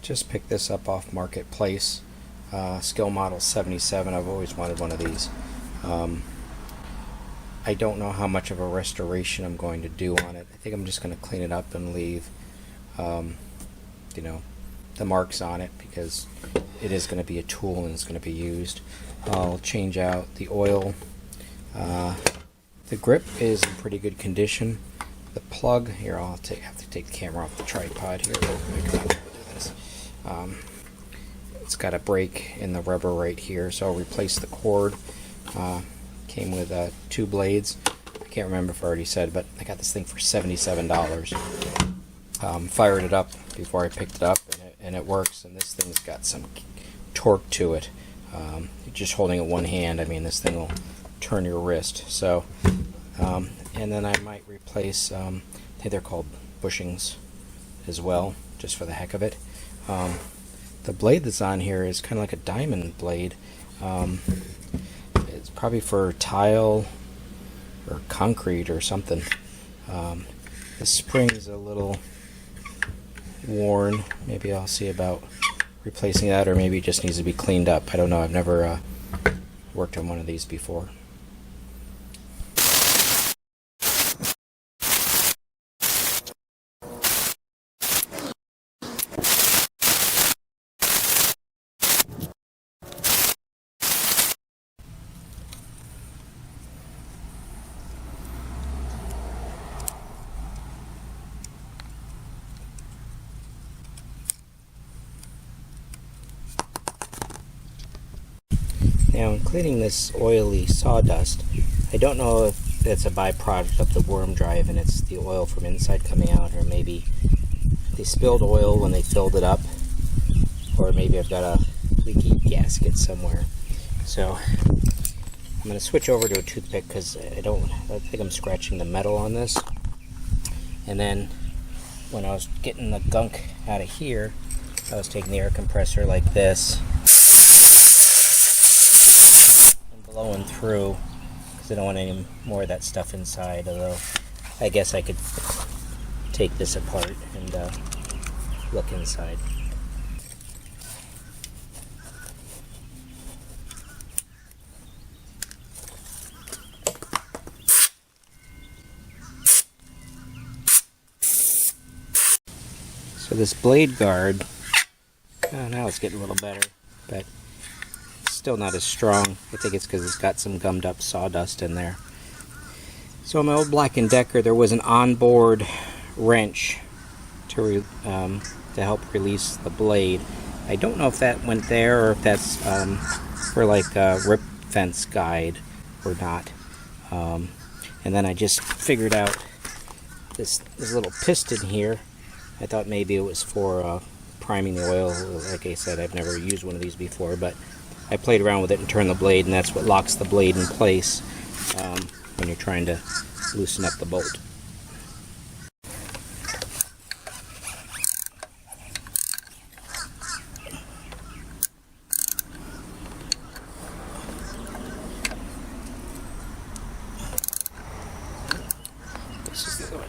Just picked this up off Marketplace. Skilsaw Model 77. I've always wanted one of these. I don't know how much of a restoration I'm going to do on it. I think I'm just going to clean it up and leave you know, the marks on it, because it is going to be a tool and it's going to be used. I'll change out the oil. The grip is in pretty good condition. The plug here, I'll have to take the camera off the tripod here real quick. It's got a break in the rubber right here, so I'll replace the cord. Came with 2 blades. I can't remember if I already said, but I got this thing for $77. Fired it up before I picked it up, and it works. And this thing's got some torque to it. Just holding it one hand, I mean, this thing will turn your wrist. So, and then I might replace, I think they're called bushings as well, just for the heck of it. The blade that's on here is kind of like a diamond blade. It's probably for tile or concrete or something. The spring is a little worn. Maybe I'll see about replacing that, or maybe it just needs to be cleaned up. I don't know. I've never worked on one of these before. Now, in cleaning this oily sawdust, I don't know if it's a byproduct of the worm drive and it's the oil from inside coming out, or maybe they spilled oil when they filled it up, or maybe I've got a leaky gasket somewhere. So I'm going to switch over to a toothpick because I think I'm scratching the metal on this. And then when I was getting the gunk out of here, I was taking the air compressor like this, blowing through, because I don't want any more of that stuff inside. Although I guess I could take this apart and look inside. So this blade guard, now it's getting a little better, but still not as strong. I think it's because it's got some gummed up sawdust in there. So on my old Black & Decker, there was an onboard wrench to help release the blade. I don't know if that went there, or if that's for like a rip fence guide or not. And then I just figured out this little piston here. I thought maybe it was for priming the oil. Like I said, I've never used one of these before, but I played around with it and turned the blade, and that's what locks the blade in place when you're trying to loosen up the bolt. This is the other way.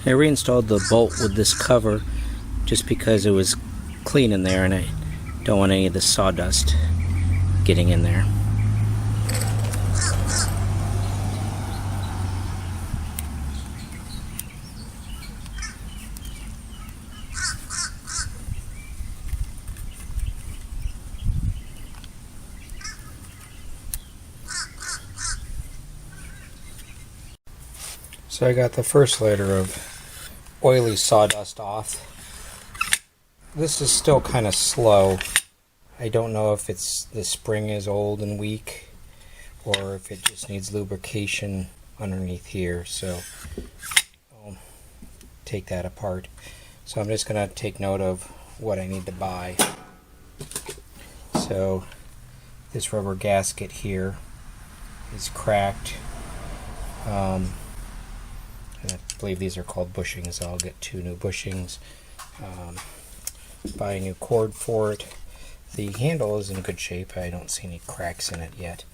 I reinstalled the bolt with this cover just because it was clean in there, and I don't want any of the sawdust getting in there. So I got the first layer of oily sawdust off. This is still kind of slow. I don't know if it's the spring is old and weak, or if it just needs lubrication underneath here. So I'll take that apart. So I'm just going to take note of what I need to buy. So this rubber gasket here is cracked. And I believe these are called bushings. I'll get 2 new bushings. Buy a new cord for it. The handle is in good shape. I don't see any cracks in it yet.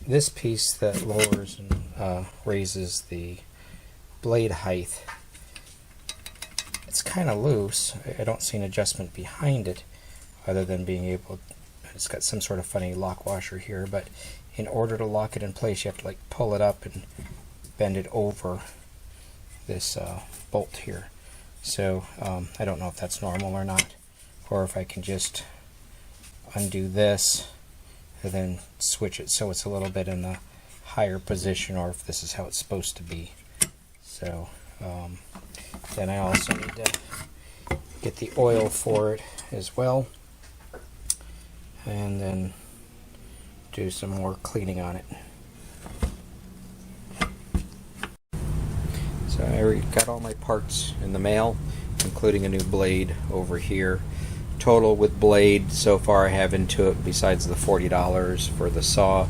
This piece that lowers and raises the blade height, it's kind of loose. I don't see an adjustment behind it other than being able, it's got some sort of funny lock washer here, but in order to lock it in place you have to like pull it up and bend it over this bolt here. So I don't know if that's normal or not, or if I can just undo this and then switch it so it's a little bit in the higher position, or if this is how it's supposed to be. So then I also need to get the oil for it as well, and then do some more cleaning on it. So I already got all my parts in the mail, including a new blade over here. Total with blade so far I have into it, besides the $40 for the saw,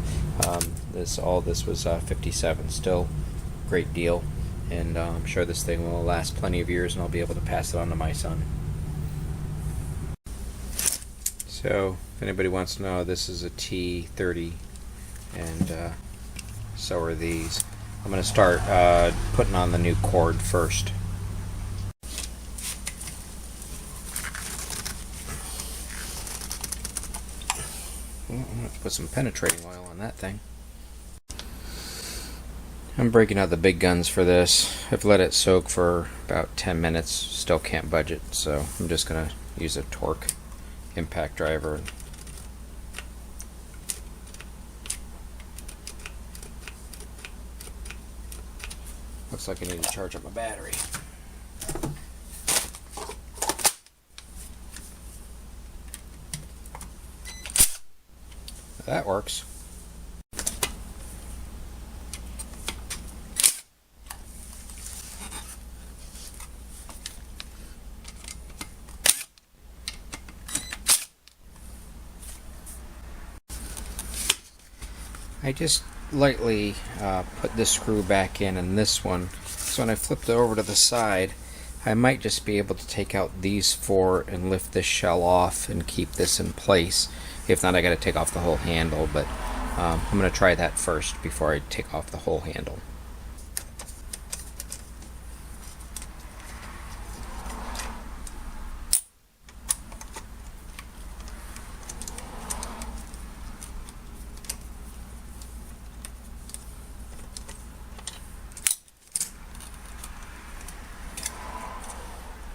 all this was $57. Still great deal, and I'm sure this thing will last plenty of years and I'll be able to pass it on to my son. So if anybody wants to know, this is a T30, and so are these. I'm going to start putting on the new cord first. I'm going to put some penetrating oil on that thing. I'm breaking out the big guns for this. I've let it soak for about 10 minutes, still can't budge it, so I'm just going to use a torque impact driver. Looks like I need to charge up my battery. That works. I just lightly put this screw back in this one, so when I flip it over to the side I might just be able to take out these 4 and lift this shell off and keep this in place. If not, I got to take off the whole handle, but I'm going to try that first before I take off the whole handle.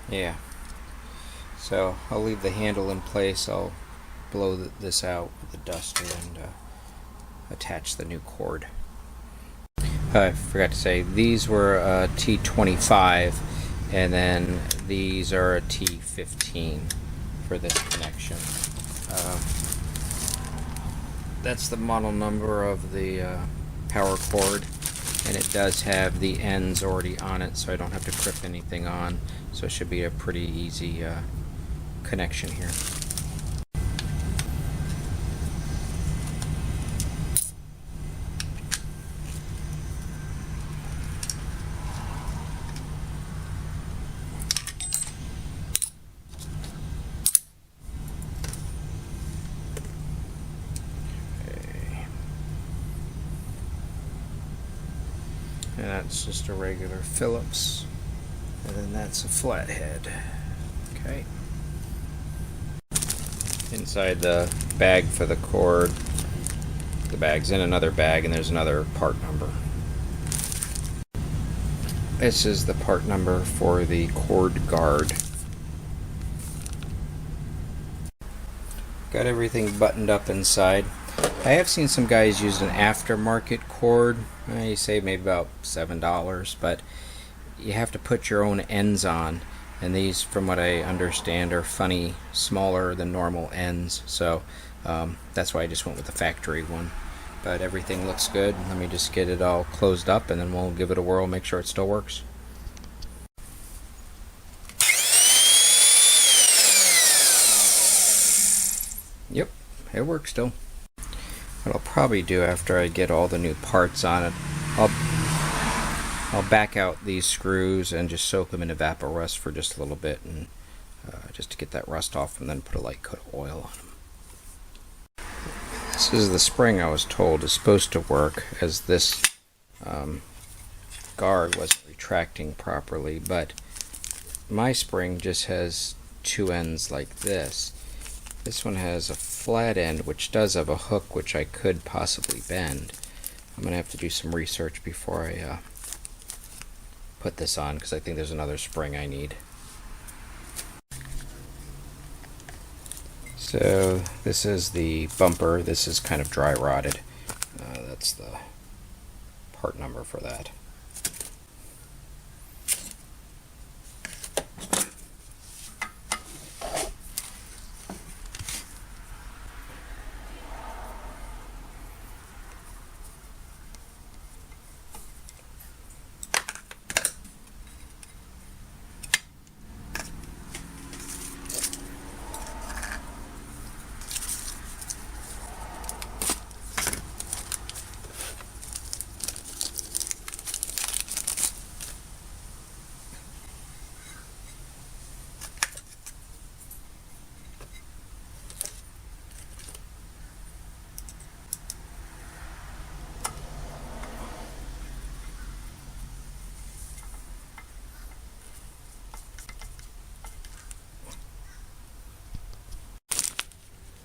Yeah, so I'll leave the handle in place. I'll blow this out with the duster and attach the new cord. I forgot to say, these were a T25, and then these are a T15 for this connection. That's the model number of the power cord, and it does have the ends already on it, so I don't have to clip anything on, so it should be a pretty easy connection here. And that's just a regular Phillips, and then that's a flathead. Okay. Inside the bag for the cord, the bag's in another bag, and there's another part number. This is the part number for the cord guard. Got everything buttoned up inside. I have seen some guys use an aftermarket cord. You save maybe about $7, but you have to put your own ends on, and these, from what I understand, are funny smaller than normal ends, so that's why I just went with the factory one. But everything looks good. Let me just get it all closed up and then we'll give it a whirl, make sure it still works. Yep, it works still. What I'll probably do after I get all the new parts on it, I'll I'll back out these screws and just soak them in Evapo-Rust for just a little bit, and just to get that rust off, and then put a light coat of oil on them. This is the spring I was told is supposed to work, as this guard wasn't retracting properly, but my spring just has two ends like this. This one has a flat end, which does have a hook which I could possibly bend. I'm gonna have to do some research before I put this on, because I think there's another spring I need. So this is the bumper. This is kind of dry rotted. That's the part number for that.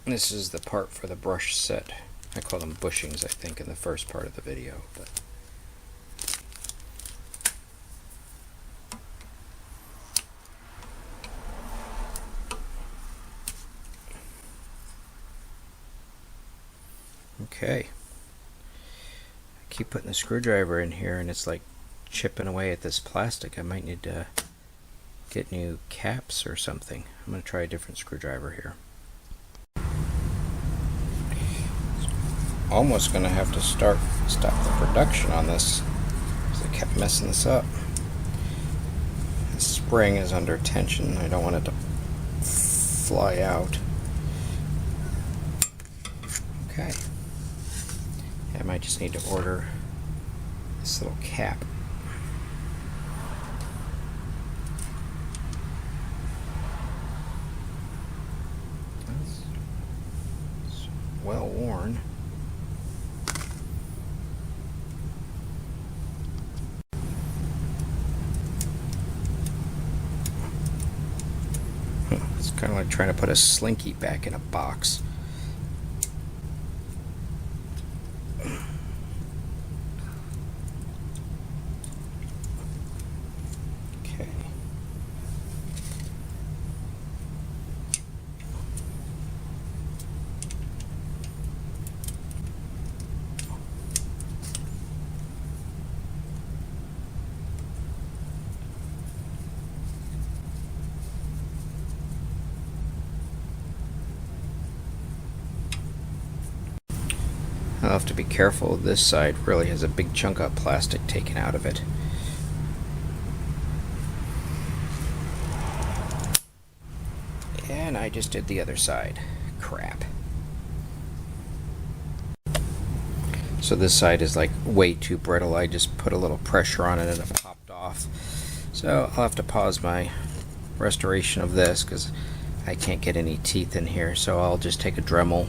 This is the part for the brush set. I call them bushings, I think, in the first part of the video. But okay. I keep putting the screwdriver in here and it's like chipping away at this plastic. I might need to get new caps or something. I'm going to try a different screwdriver here. Almost going to have to stop the production on this because I kept messing this up. The spring is under tension. I don't want it to fly out. Okay. I might just need to order this little cap. It's well worn. It's kind of like trying to put a slinky back in a box. Okay. I'll have to be careful. This side really has a big chunk of plastic taken out of it. And I just did the other side. Crap. So this side is like way too brittle. I just put a little pressure on it and it popped off. So I'll have to pause my restoration of this because I can't get any teeth in here. So I'll just take a Dremel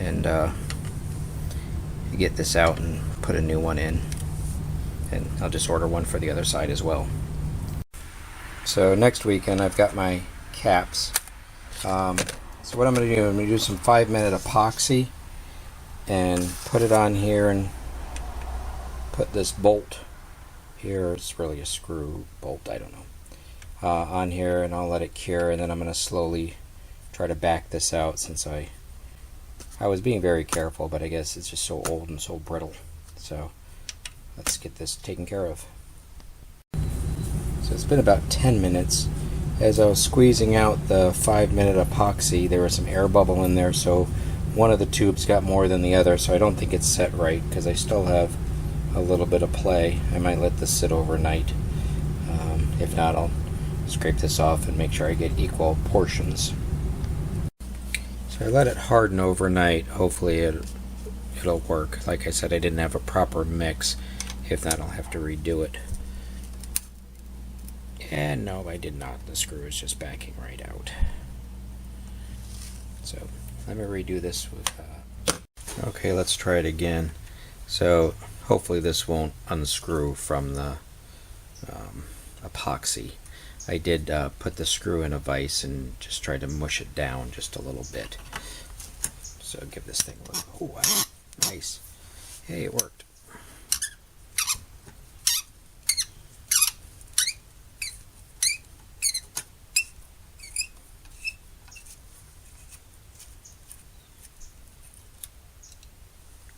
and get this out and put a new one in, and I'll just order one for the other side as well. So next weekend I've got my caps. So what I'm going to do, I'm going to do some 5-minute epoxy and put it on here and put this bolt here, it's really a screw bolt, I don't know, on here, and I'll let it cure, and then I'm going to slowly try to back this out since I was being very careful, but I guess it's just so old and so brittle. So let's get this taken care of. So it's been about 10 minutes. As I was squeezing out the 5-minute epoxy, there was some air bubble in there, so one of the tubes got more than the other, so I don't think it's set right because I still have a little bit of play. I might let this sit overnight. If not, I'll scrape this off and make sure I get equal portions. So I let it harden overnight. Hopefully it'll work. Like I said, I didn't have a proper mix. If not, I'll have to redo it. And no, I did not. The screw is just backing right out. So let me redo this with okay, let's try it again. So hopefully this won't unscrew from the epoxy. I did put the screw in a vise and just try to mush it down just a little bit. So give this thing a look. Oh, wow. Nice. Hey, it worked.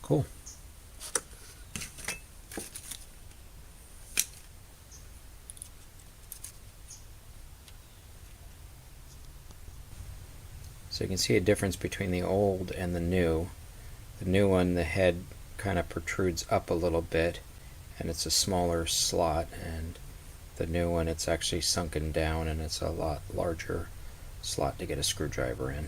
Cool. So you can see a difference between the old and the new. The new one, the head kind of protrudes up a little bit and it's a smaller slot, and the new one, it's actually sunken down and it's a lot larger slot to get a screwdriver in.